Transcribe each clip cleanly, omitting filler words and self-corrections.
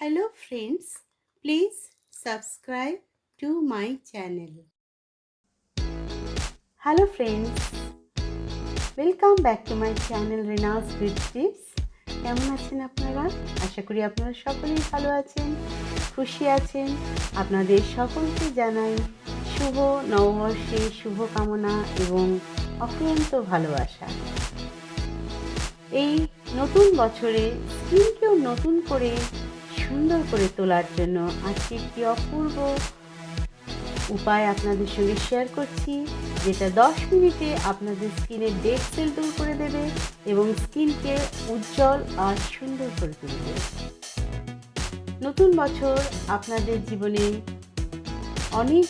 Hello friends, please subscribe to my channel. Hello friends, welcome back to my channel Rina'S with tips. কেমন আছেন আপনারা? আশা করি আপনারা সকলেই ভালো আছেন, খুশি আছেন। আপনাদের সকলকে জানাই শুভ নববর্ষে শুভকামনা এবং অক্লান্ত ভালোবাসা। এই নতুন বছরে স্কিনকেও নতুন করে সুন্দর করে তোলার জন্য আজকে একটি অপূর্ব উপায় আপনাদের সঙ্গে শেয়ার করছি, যেটা 10 মিনিটে আপনাদের স্কিনের ডেড সেল দূর করে দেবে এবং স্কিনকে উজ্জ্বল আর সুন্দর করে তুলবে। নতুন বছর আপনাদের জীবনে অনেক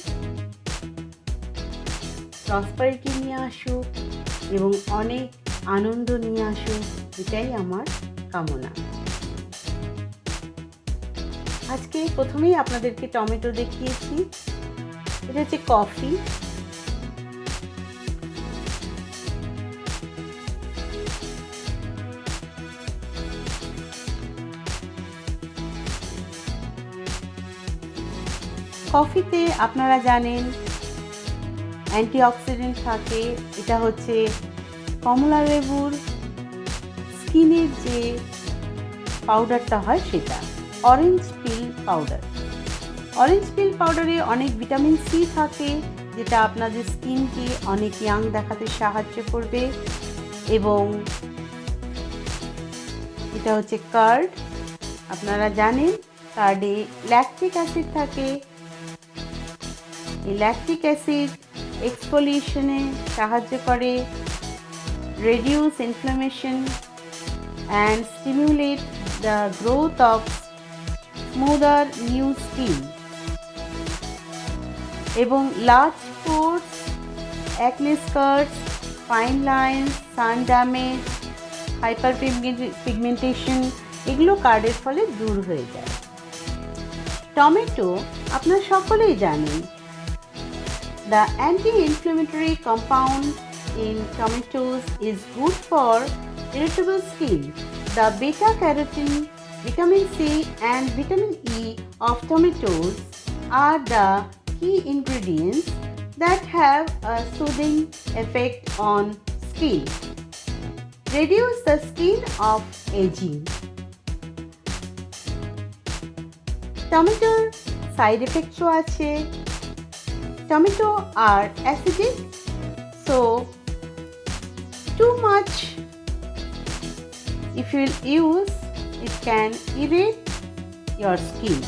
প্রসপারিটি নিয়ে আসুক এবং অনেক আনন্দ নিয়ে আসুক, এটাই আমার কামনা। আজকে প্রথমেই আপনাদেরকে টমেটো দেখিয়েছি। এটা হচ্ছে কফি। কফিতে আপনারা জানেন অ্যান্টিঅক্সিডেন্ট থাকে। এটা হচ্ছে কমলা লেবুর স্কিনের যে পাউডারটা হয় সেটা, orange peel powder. Orange peel পাউডারে অনেক ভিটামিন সি থাকে, যেটা আপনাদের স্কিনকে অনেক ইয়াং দেখাতে সাহায্য করবে। এবং এটা হচ্ছে কার্ড। আপনারা জানেন কার্ডে ল্যাকটিক অ্যাসিড থাকে। এই ল্যাকটিক অ্যাসিড এক্সফোলিয়েশনে সাহায্য করে, reduce inflammation and stimulate the growth of smoother new skin. এবং লার্জ পোর্স, অ্যাকনে স্কার্স, ফাইন লাইন্স, সান ড্যামেজ, হাইপার পিগমেন্টেশন এগুলো কার্ডের ফলে দূর হয়ে যায়। টমেটো আপনারা সকলেই জানেন, the anti-inflammatory compound in tomatoes is good for irritable skin. The beta-carotene, vitamin C and vitamin E of tomatoes are the key ingredients that have a soothing effect on skin. Reduce the skin of aging. টমেটোর side এফেক্টসও আছে। Tomato R acidic, so too much if you use it can irritate your skin.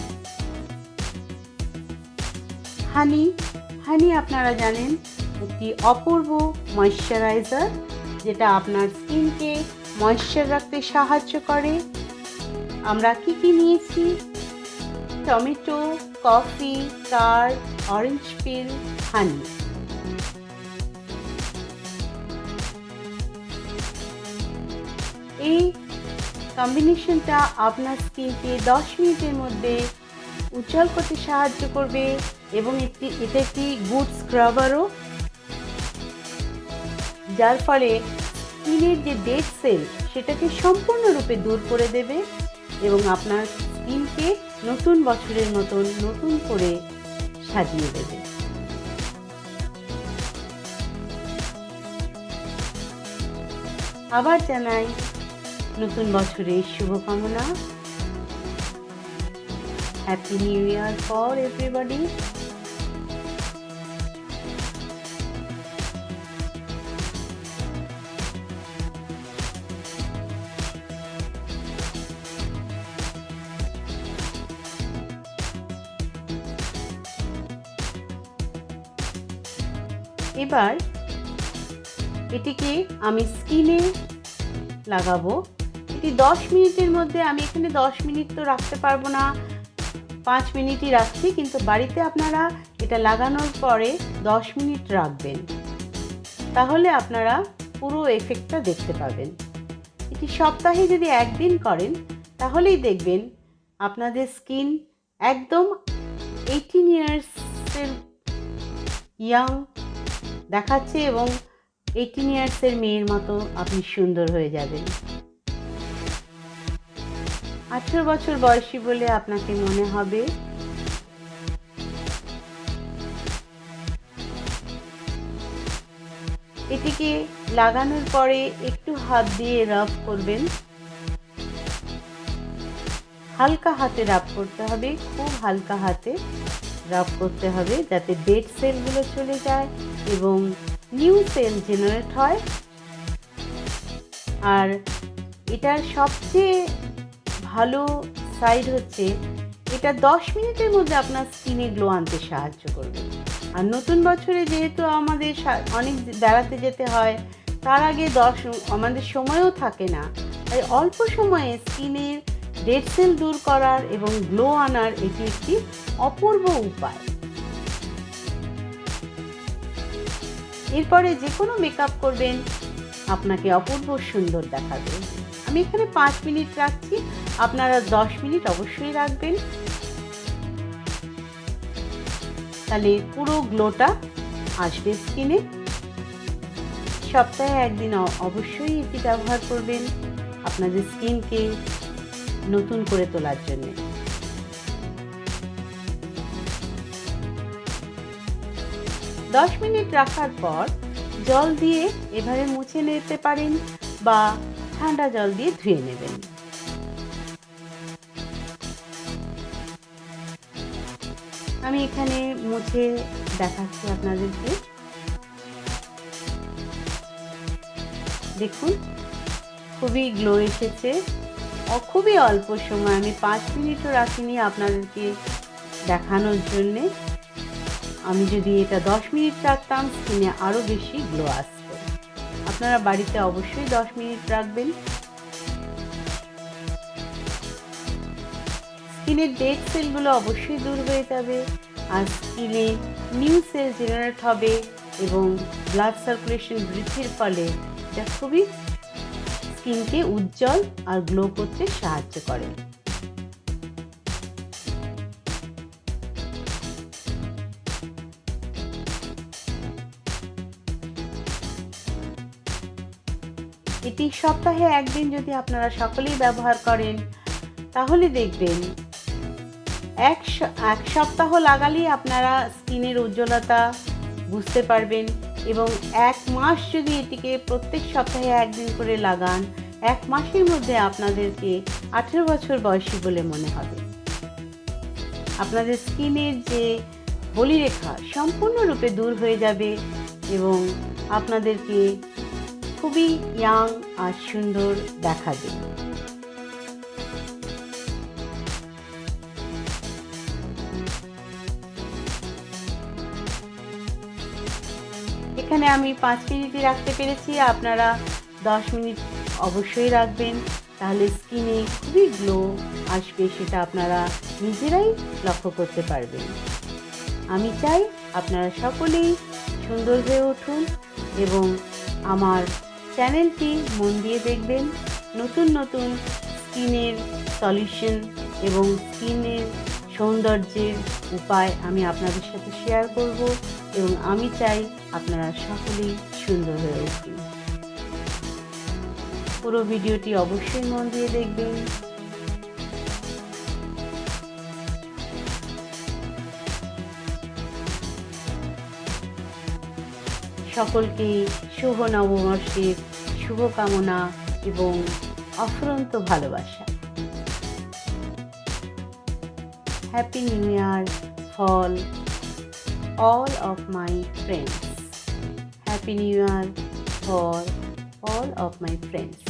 হানি আপনারা জানেন একটি অপূর্ব moisturiser, যেটা আপনার স্কিনকে moisture রাখতে সাহায্য করে। আমরা কি নিয়েছি? Tomato, coffee, card, orange peel, honey. এই কম্বিনেশনটা আপনার স্কিনকে 10 মিনিটের মধ্যে উজ্জ্বল করতে সাহায্য করবে এবং এটা একটি গুড স্ক্রাবারও, যার ফলে স্কিনের যে ডেড সেল সেটাকে সম্পূর্ণরূপে দূর করে দেবে এবং আপনার স্কিনকে নতুন বছরের মতন নতুন করে সাজিয়ে দেবে। আবার জানাই নতুন বছরের শুভকামনা। Happy new year for everybody. এবার এটিকে আমি স্কিনে লাগাবো। এটি 10 মিনিটের মধ্যে, আমি এখানে 10 মিনিট তো রাখতে পারবো না, 5 মিনিটই রাখছি, কিন্তু বাড়িতে আপনারা এটা লাগানোর পরে 10 মিনিট রাখবেন, তাহলে আপনারা পুরো এফেক্টটা দেখতে পাবেন। এটি সপ্তাহে যদি একদিন করেন তাহলেই দেখবেন আপনাদের স্কিন একদম 18 ইয়ার্সের ইয়াং দেখাচ্ছে এবং 18 ইয়ার্সের মেয়ের মতো আপনি সুন্দর হয়ে যাবেন। 18 বছর বয়সী বলে আপনাকে মনে হবে। এটিকে লাগানোর পরে একটু হাত দিয়ে রাব করবেন, হালকা হাতে রাব করতে হবে, খুব হালকা হাতে রাব করতে হবে যাতে ডেড সেলগুলো চলে যায় এবং নিউ সেল জেনারেট হয়। আর এটার সবচেয়ে ভালো সাইড হচ্ছে এটা 10 মিনিটের মধ্যে আপনার স্কিনে গ্লো আনতে সাহায্য করবে। আর নতুন বছরে যেহেতু আমাদের অনেক বেড়াতে যেতে হয়, তার আগে আমাদের সময়ও থাকে না, তাই অল্প সময়ে স্কিনের ডেড সেল দূর করার এবং গ্লো আনার এটি একটি অপূর্ব উপায়। এরপরে যে কোনো মেকআপ করবেন আপনাকে অপূর্ব সুন্দর দেখাবে। আমি এখানে 5 মিনিট রাখছি, আপনারা 10 মিনিট অবশ্যই রাখবেন, তাহলে পুরো গ্লোটা আসবে স্কিনে। সপ্তাহে একদিন অবশ্যই এটি ব্যবহার করবেন আপনাদের স্কিনকে নতুন করে তোলার জন্য। দশ মিনিট রাখার পর জল দিয়ে এভাবে মুছে নিতে পারেন বা ঠান্ডা জল দিয়ে ধুয়ে নেবেন। আমি এখানে মুছে দেখাচ্ছি আপনাদেরকে। দেখুন খুবই গ্লো এসেছে, খুবই অল্প সময়, আমি 5 মিনিটও রাখিনি আপনাদেরকে দেখানোর জন্যে। আমি যদি এটা 10 মিনিট রাখতাম স্কিনে আরও বেশি গ্লো আসতো। আপনারা বাড়িতে অবশ্যই 10 মিনিট রাখবেন। স্কিনের ডেড সেলগুলো অবশ্যই দূর হয়ে যাবে আর স্কিনে নিউ সেল জেনারেট হবে এবং ব্লাড সার্কুলেশন বৃদ্ধির ফলে এটা খুবই স্কিনকে উজ্জ্বল আর গ্লো করতে সাহায্য করে। এটি সপ্তাহে একদিন যদি আপনারা সকলেই ব্যবহার করেন তাহলে দেখবেন এক সপ্তাহ লাগালেই আপনারা স্কিনের উজ্জ্বলতা বুঝতে পারবেন এবং 1 মাস যদি এটিকে প্রত্যেক সপ্তাহে একদিন করে লাগান, 1 মাসের মধ্যে আপনাদেরকে 18 বছর বয়সী বলে মনে হবে। আপনাদের স্কিনের যে বলিরেখা সম্পূর্ণরূপে দূর হয়ে যাবে এবং আপনাদেরকে খুবই ইয়াং আর সুন্দর দেখাবে। এখানে আমি 5 মিনিটই রাখতে পেরেছি, আপনারা 10 মিনিট অবশ্যই রাখবেন, তাহলে স্কিনে খুবই গ্লো আসবে, সেটা আপনারা নিজেরাই লক্ষ্য করতে পারবেন। আমি চাই আপনারা সকলেই সুন্দর হয়ে উঠুন এবং আমার চ্যানেলটি মন দিয়ে দেখবেন। নতুন নতুন স্কিনের সলিউশন এবং স্কিনের সৌন্দর্যের উপায় আমি আপনাদের সাথে শেয়ার করব এবং আমি চাই আপনারা সকলেই সুন্দর হয়ে উঠুন। পুরো ভিডিওটি অবশ্যই মন দিয়ে দেখবেন। সকলকে শুভ নববর্ষের শুভকামনা এবং অফুরন্ত ভালোবাসা। Happy new year for all of my friends. Happy New Year for all of my friends.